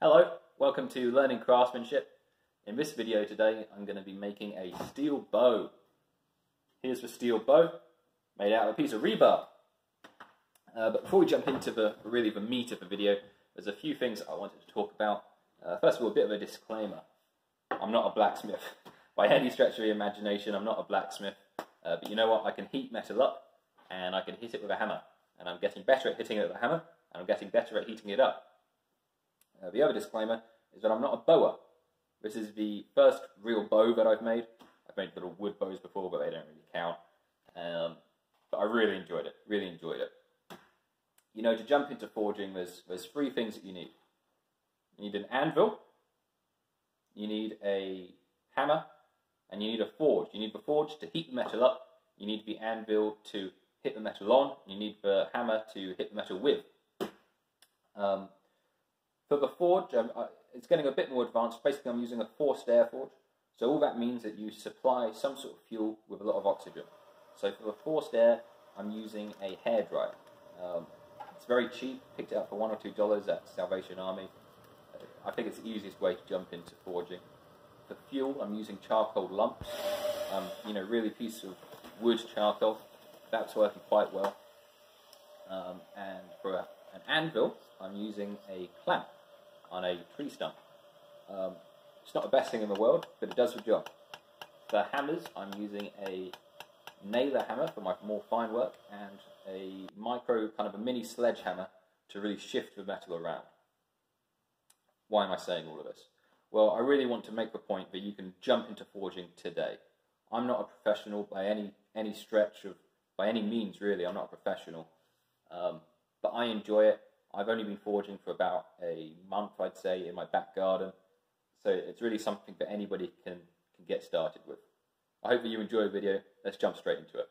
Hello, welcome to Learning Craftsmanship. In this video today I'm going to be making a steel bow. Here's the steel bow, made out of a piece of rebar. But before we jump into the meat of the video, there's a few things I wanted to talk about. First of all, a bit of a disclaimer. I'm not a blacksmith. By any stretch of the imagination, I'm not a blacksmith. But you know what, I can heat metal up and I can hit it with a hammer. And I'm getting better at hitting it with a hammer and I'm getting better at heating it up. The other disclaimer is that I'm not a bower. This is the first real bow that I've made. I've made little wood bows before, but they don't really count. But I really enjoyed it, You know, to jump into forging, there's three things that you need. You need an anvil, you need a hammer, and you need a forge. You need the forge to heat the metal up, you need the anvil to hit the metal on, and you need the hammer to hit the metal with. For the forge, it's getting a bit more advanced. Basically, I'm using a forced air forge. So all that means that you supply some sort of fuel with a lot of oxygen. So for the forced air, I'm using a hairdryer. It's very cheap. Picked it up for $1 or $2 at Salvation Army. I think it's the easiest way to jump into forging. For fuel, I'm using charcoal lumps. You know, really piece of wood charcoal. That's working quite well. And for an anvil, I'm using a clamp on a tree stump. It's not the best thing in the world, but it does the job. For hammers, I'm using a nailer hammer for my more fine work and a micro, kind of a mini sledgehammer to really shift the metal around. Why am I saying all of this? Well, I really want to make the point that you can jump into forging today. I'm not a professional by any stretch of, by any means really, I'm not a professional. But I enjoy it. I've only been forging for about a month, I'd say, in my back garden. So it's really something that anybody can get started with. I hope that you enjoy the video. Let's jump straight into it.